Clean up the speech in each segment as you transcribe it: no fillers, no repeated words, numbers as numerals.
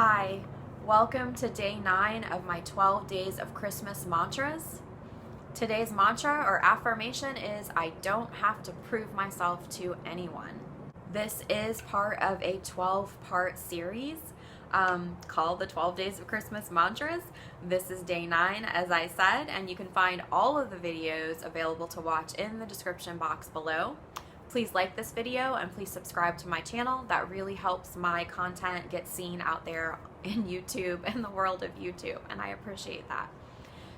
Hi, welcome to day 9 of my 12 days of Christmas mantras. Today's mantra or affirmation is I don't have to prove myself to anyone. This is part of a 12-part series called the 12 Days of Christmas Mantras. This is day 9, as I said, and you can find all of the videos available to watch in the description box below. Please like this video and please subscribe to my channel. That really helps my content get seen out there in YouTube and the world of YouTube, and I appreciate that.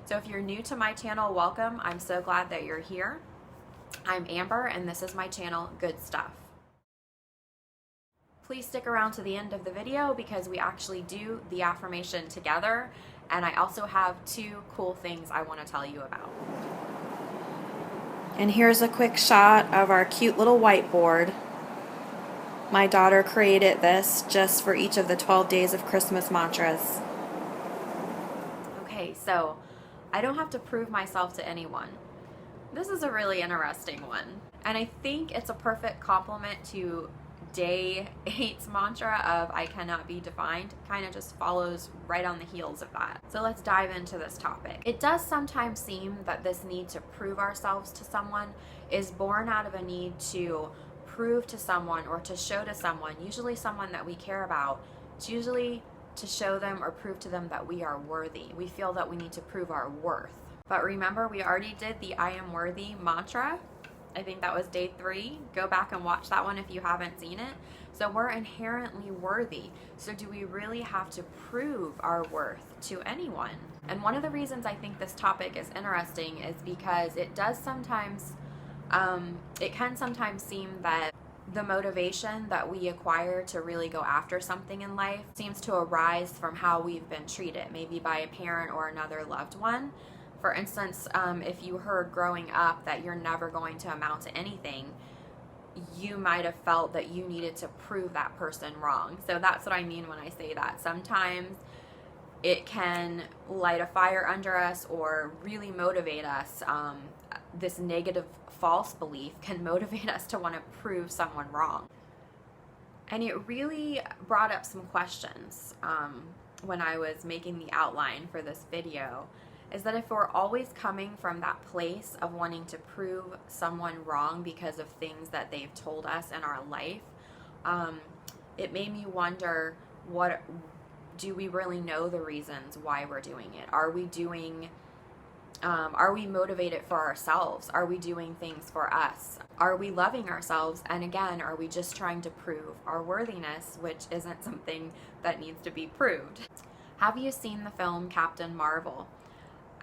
So if you're new to my channel, welcome. I'm so glad that you're here. I'm Amber and this is my channel, Good Stuff. Please stick around to the end of the video because we actually do the affirmation together, and I also have 2 cool things I want to tell you about. And here's a quick shot of our cute little whiteboard. My daughter created this just for each of the 12 days of Christmas mantras. Okay, so I don't have to prove myself to anyone. This is a really interesting one. And I think it's a perfect complement to day 8's mantra of I cannot be defined. Kind of just follows right on the heels of that. So let's dive into this topic. It does sometimes seem that this need to prove ourselves to someone is born out of a need to prove to someone or to show to someone, usually someone that we care about. It's usually to show them or prove to them that we are worthy. We feel that we need to prove our worth. But remember, we already did the I am worthy mantra. I think that was day 3. Go back and watch that one if you haven't seen it. So we're inherently worthy. So do we really have to prove our worth to anyone? And one of the reasons I think this topic is interesting is because it does sometimes, it can sometimes seem that the motivation that we acquire to really go after something in life seems to arise from how we've been treated, maybe by a parent or another loved one. For instance, if you heard growing up that you're never going to amount to anything, you might have felt that you needed to prove that person wrong. So that's what I mean when I say that. Sometimes it can light a fire under us or really motivate us. This negative false belief can motivate us to want to prove someone wrong. And it really brought up some questions when I was making the outline for this video. Is that if we're always coming from that place of wanting to prove someone wrong because of things that they've told us in our life, it made me wonder, what do we really know the reasons why we're doing it? Are we motivated for ourselves? Are we doing things for us? Are we loving ourselves? And again, are we just trying to prove our worthiness, which isn't something that needs to be proved? Have you seen the film Captain Marvel?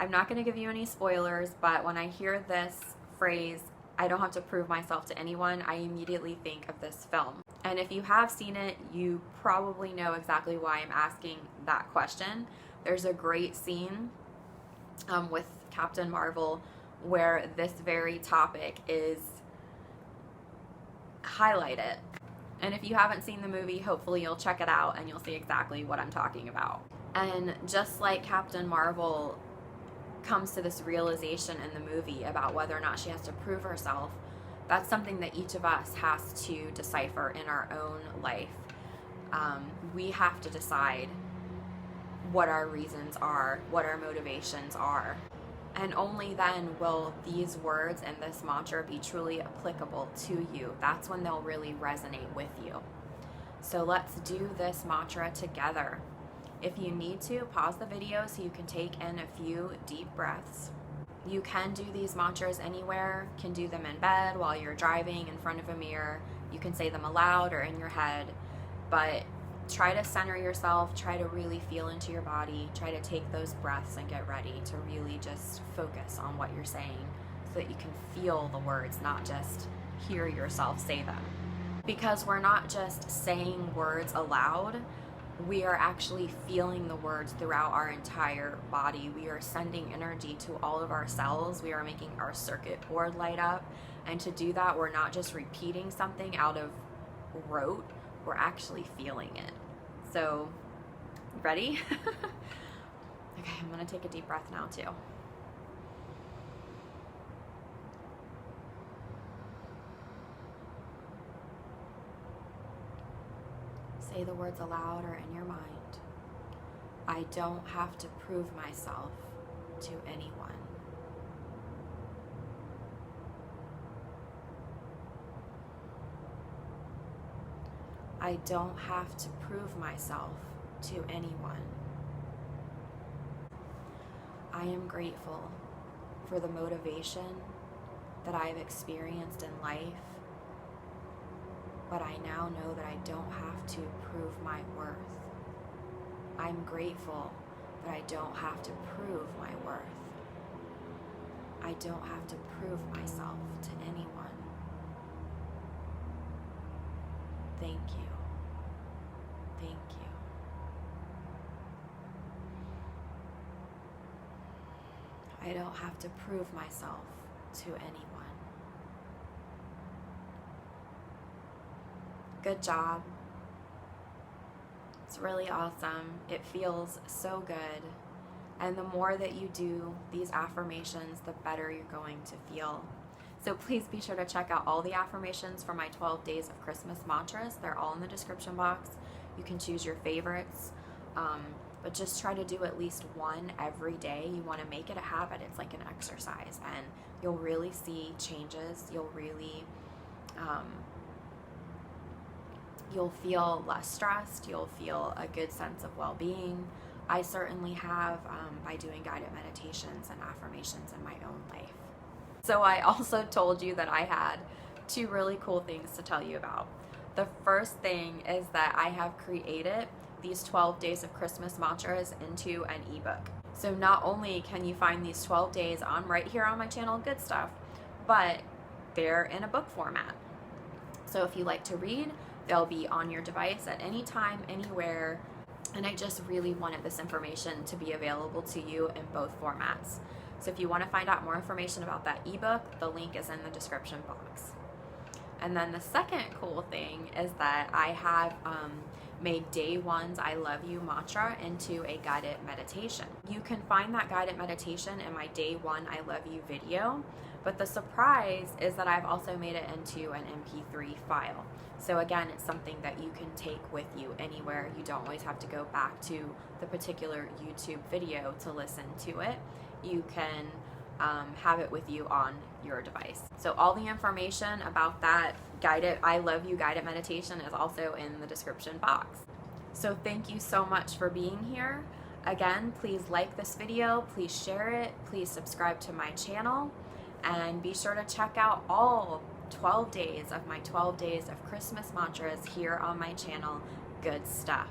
I'm not going to give you any spoilers, but when I hear this phrase, I don't have to prove myself to anyone, I immediately think of this film. And if you have seen it, you probably know exactly why I'm asking that question. There's a great scene with Captain Marvel where this very topic is highlighted. And if you haven't seen the movie, hopefully you'll check it out and you'll see exactly what I'm talking about. And just like Captain Marvel comes to this realization in the movie about whether or not she has to prove herself, that's something that each of us has to decipher in our own life. We have to decide what our reasons are, what our motivations are, and only then will these words and this mantra be truly applicable to you. That's when they'll really resonate with you. So let's do this mantra together. If you need to, pause the video so you can take in a few deep breaths. You can do these mantras anywhere. You can do them in bed, while you're driving, in front of a mirror. You can say them aloud or in your head, but try to center yourself, try to really feel into your body, try to take those breaths and get ready to really just focus on what you're saying so that you can feel the words, not just hear yourself say them. Because we're not just saying words aloud, we are actually feeling the words throughout our entire body. We are sending energy to all of our cells. We are making our circuit board light up. And to do that, we're not just repeating something out of rote, we're actually feeling it. So, ready? Okay, I'm gonna take a deep breath now too. Say the words aloud or in your mind. I don't have to prove myself to anyone. I don't have to prove myself to anyone. I am grateful for the motivation that I've experienced in life, but I now know that I don't have to prove my worth. I'm grateful that I don't have to prove my worth. I don't have to prove myself to anyone. Thank you. Thank you. I don't have to prove myself to anyone. Good job. It's really awesome. It feels so good. And the more that you do these affirmations, the better you're going to feel. So please be sure to check out all the affirmations for my 12 days of Christmas mantras. They're all in the description box. You can choose your favorites, but just try to do at least one every day. You want to make it a habit. It's like an exercise, and you'll really see changes. You'll really, you'll feel less stressed. You'll feel a good sense of well-being. I certainly have by doing guided meditations and affirmations in my own life. So I also told you that I had 2 really cool things to tell you about. The first thing is that I have created these 12 days of Christmas mantras into an ebook. So not only can you find these 12 days on right here on my channel, Good Stuff, but they're in a book format. So if you like to read, they'll be on your device at any time, anywhere. And I just really wanted this information to be available to you in both formats. So if you want to find out more information about that ebook, the link is in the description box. And then the second cool thing is that I have made day 1's I love you mantra into a guided meditation. You can find that guided meditation in my day 1 I love you video, but the surprise is that I've also made it into an MP3 file. So again, it's something that you can take with you anywhere. You don't always have to go back to the particular YouTube video to listen to it. You can have it with you on your device. So all the information about that guided I love you guided meditation is also in the description box. So thank you so much for being here. Again, please like this video, please share it, please subscribe to my channel, and be sure to check out all 12 days of my 12 days of Christmas mantras here on my channel, Good Stuff.